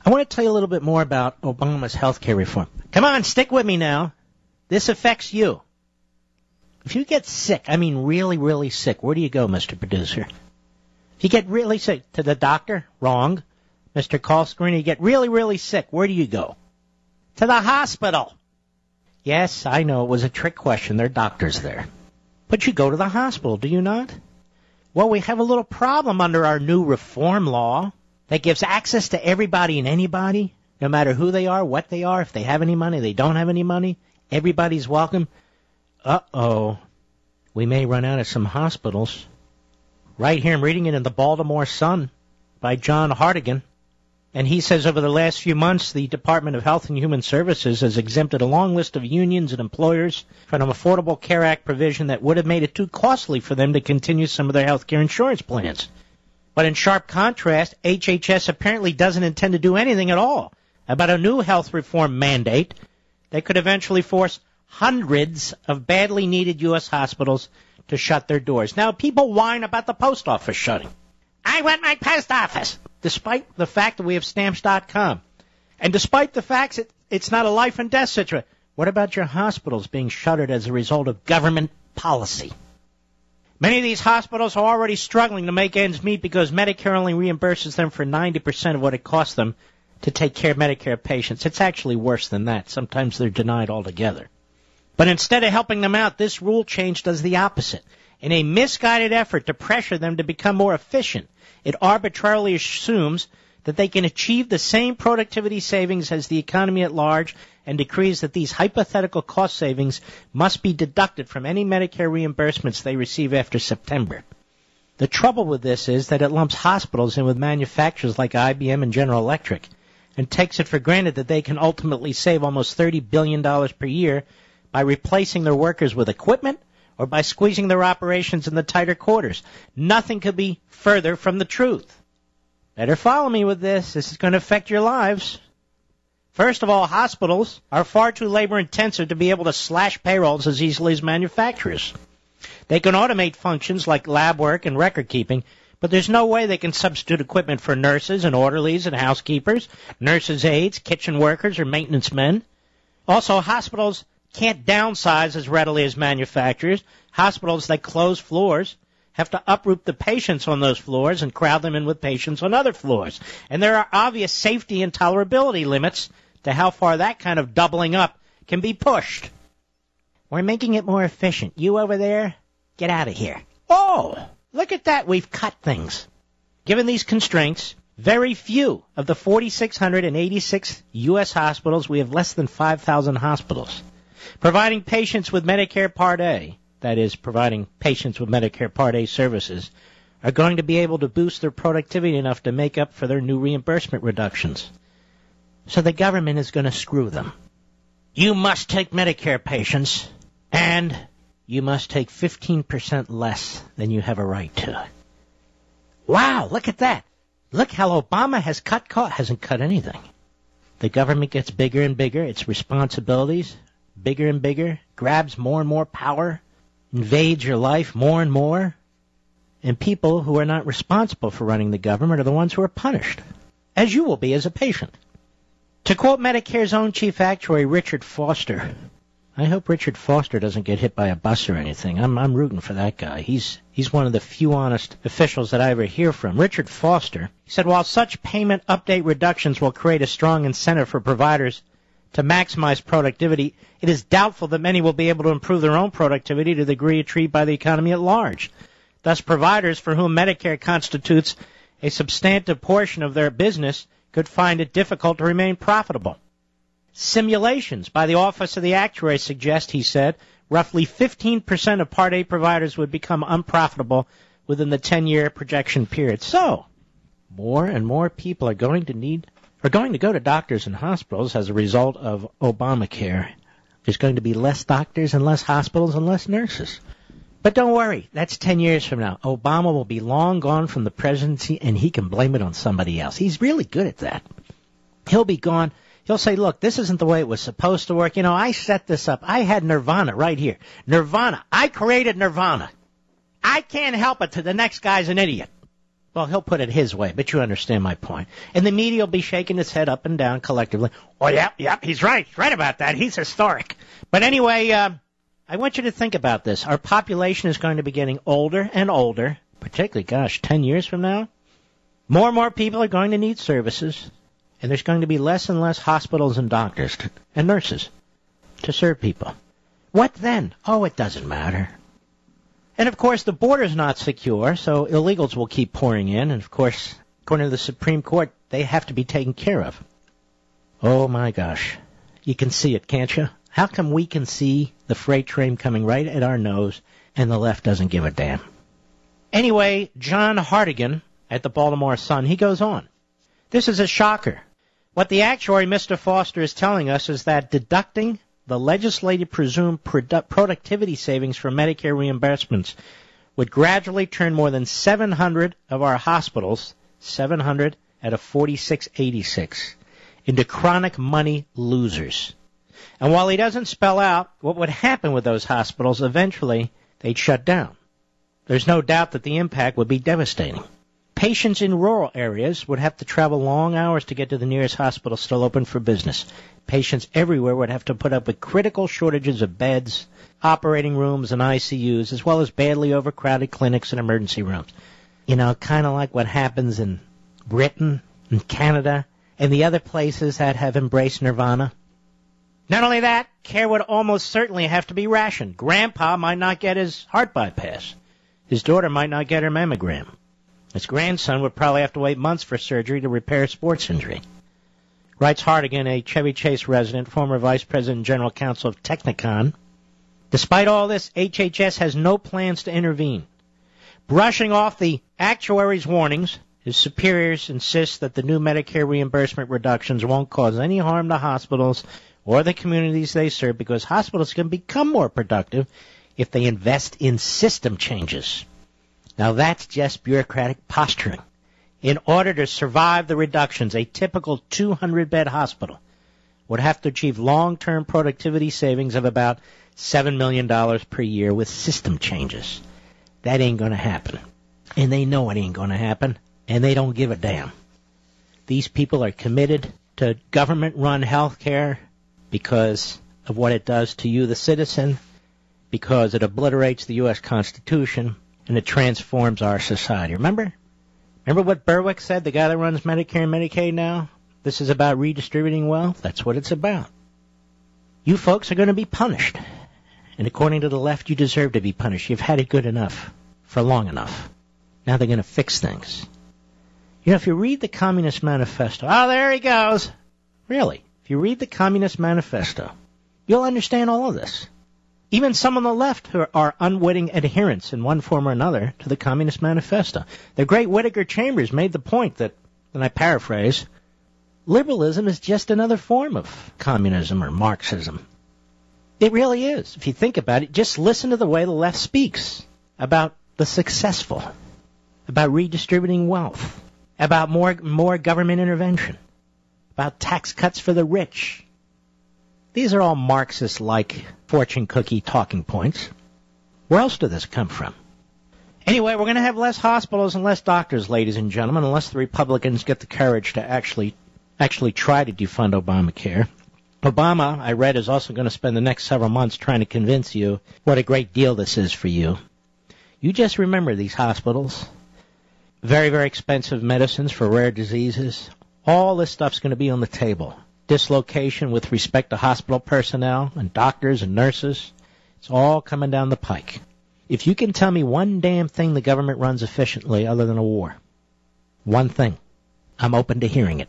I want to tell you a little bit more about Obama's health care reform. Come on, stick with me now. This affects you. If you get sick, I mean really, really sick, where do you go, Mr. Producer? If you get really sick, to the doctor? Wrong. Mr. Call Screener, you get really, really sick, where do you go? To the hospital. Yes, I know, it was a trick question. There are doctors there. But you go to the hospital, do you not? Well, we have a little problem under our new reform law that gives access to everybody and anybody, no matter who they are, what they are, if they have any money, they don't have any money. Everybody's welcome. Uh-oh. We may run out of some hospitals. Right here, I'm reading it in the Baltimore Sun by John Hartigan. And he says over the last few months, the Department of Health and Human Services has exempted a long list of unions and employers from an Affordable Care Act provision that would have made it too costly for them to continue some of their health care insurance plans. But in sharp contrast, HHS apparently doesn't intend to do anything at all about a new health reform mandate that could eventually force hundreds of badly needed U.S. hospitals to shut their doors. Now, people whine about the post office shutting. I want my post office, despite the fact that we have Stamps.com. And despite the fact that it's not a life and death situation. What about your hospitals being shuttered as a result of government policy? Many of these hospitals are already struggling to make ends meet because Medicare only reimburses them for 90% of what it costs them to take care of Medicare patients. It's actually worse than that. Sometimes they're denied altogether. But instead of helping them out, this rule change does the opposite. In a misguided effort to pressure them to become more efficient, it arbitrarily assumes that they can achieve the same productivity savings as the economy at large and decrees that these hypothetical cost savings must be deducted from any Medicare reimbursements they receive after September. The trouble with this is that it lumps hospitals in with manufacturers like IBM and General Electric and takes it for granted that they can ultimately save almost $30 billion per year by replacing their workers with equipment or by squeezing their operations in the tighter quarters. Nothing could be further from the truth. Better follow me with this. This is going to affect your lives. First of all, hospitals are far too labor-intensive to be able to slash payrolls as easily as manufacturers. They can automate functions like lab work and record keeping, but there's no way they can substitute equipment for nurses and orderlies and housekeepers, nurses' aides, kitchen workers, or maintenance men. Also, hospitals can't downsize as readily as manufacturers. Hospitals that close floors have to uproot the patients on those floors and crowd them in with patients on other floors. And there are obvious safety and tolerability limits to how far that kind of doubling up can be pushed. We're making it more efficient. You over there, get out of here. Oh, look at that. We've cut things. Given these constraints, very few of the 4,686 U.S. hospitals, we have less than 5,000 hospitals, providing patients with Medicare Part A, that is, providing patients with Medicare Part A services, are going to be able to boost their productivity enough to make up for their new reimbursement reductions. So the government is going to screw them. You must take Medicare patients, and you must take 15% less than you have a right to. Wow, look at that. Look how Obama has cut costs. Hasn't cut anything. The government gets bigger and bigger. Its responsibilities bigger and bigger, grabs more and more power, invades your life more and more, and people who are not responsible for running the government are the ones who are punished, as you will be as a patient. To quote Medicare's own chief actuary, Richard Foster, I hope Richard Foster doesn't get hit by a bus or anything. I'm rooting for that guy. He's one of the few honest officials that I ever hear from. Richard Foster, he said, while such payment update reductions will create a strong incentive for providers to maximize productivity, it is doubtful that many will be able to improve their own productivity to the degree achieved by the economy at large. Thus, providers for whom Medicare constitutes a substantive portion of their business could find it difficult to remain profitable. Simulations by the Office of the Actuary suggest, he said, roughly 15% of Part A providers would become unprofitable within the 10-year projection period. So, more and more people are going to go to doctors and hospitals as a result of Obamacare. There's going to be less doctors and less hospitals and less nurses. But don't worry, that's 10 years from now. Obama will be long gone from the presidency, and he can blame it on somebody else. He's really good at that. He'll be gone. He'll say, look, this isn't the way it was supposed to work. You know, I set this up. I had Nirvana right here. Nirvana. I created Nirvana. I can't help it till the next guy's an idiot. Well, he'll put it his way, but you understand my point. And the media will be shaking its head up and down collectively. Oh, yeah, he's right. He's right about that. He's historic. But anyway, I want you to think about this. Our population is going to be getting older and older, particularly, 10 years from now. More and more people are going to need services, and there's going to be less and less hospitals and doctors and nurses to serve people. What then? Oh, it doesn't matter. And, of course, the border's not secure, so illegals will keep pouring in. And, of course, according to the Supreme Court, they have to be taken care of. Oh, my gosh. You can see it, can't you? How come we can see the freight train coming right at our nose and the left doesn't give a damn? Anyway, John Hartigan at the Baltimore Sun, he goes on. This is a shocker. What the actuary, Mr. Foster, is telling us is that deducting the legislative presumed productivity savings from Medicare reimbursements would gradually turn more than 700 of our hospitals, 700 out of 4686, into chronic money losers. And while he doesn't spell out what would happen with those hospitals, eventually they'd shut down. There's no doubt that the impact would be devastating. Patients in rural areas would have to travel long hours to get to the nearest hospital still open for business. Patients everywhere would have to put up with critical shortages of beds, operating rooms, and ICUs, as well as badly overcrowded clinics and emergency rooms. You know, kind of like what happens in Britain and Canada and the other places that have embraced nirvana. Not only that, care would almost certainly have to be rationed. Grandpa might not get his heart bypass. His daughter might not get her mammogram. His grandson would probably have to wait months for surgery to repair a sports injury. Writes Hartigan, a Chevy Chase resident, former vice president and general counsel of Technicon. Despite all this, HHS has no plans to intervene. Brushing off the actuary's warnings, his superiors insist that the new Medicare reimbursement reductions won't cause any harm to hospitals or the communities they serve because hospitals can become more productive if they invest in system changes. Now that's just bureaucratic posturing. In order to survive the reductions, a typical 200-bed hospital would have to achieve long-term productivity savings of about $7 million per year with system changes. That ain't going to happen. And they know it ain't going to happen, and they don't give a damn. These people are committed to government-run health care because of what it does to you, the citizen, because it obliterates the U.S. Constitution, and it transforms our society. Remember what Berwick said, the guy that runs Medicare and Medicaid now? This is about redistributing wealth. That's what it's about. You folks are going to be punished. And according to the left, you deserve to be punished. You've had it good enough for long enough. Now they're going to fix things. You know, if you read the Communist Manifesto, oh, there he goes. Really, if you read the Communist Manifesto, you'll understand all of this. Even some on the left who are unwitting adherents in one form or another to the Communist Manifesto. The great Whittaker Chambers made the point that, and I paraphrase, liberalism is just another form of communism or Marxism. It really is. If you think about it, just listen to the way the left speaks about the successful, about redistributing wealth, about more government intervention, about tax cuts for the rich. These are all Marxist-like fortune cookie talking points. Where else did this come from? Anyway, we're going to have less hospitals and less doctors, ladies and gentlemen, unless the Republicans get the courage to actually try to defund Obamacare. Obama, I read, is also going to spend the next several months trying to convince you what a great deal this is for you. You just remember these hospitals. Very, very expensive medicines for rare diseases. All this stuff's going to be on the table. Dislocation with respect to hospital personnel and doctors and nurses. It's all coming down the pike. If you can tell me one damn thing the government runs efficiently other than a war, one thing, I'm open to hearing it.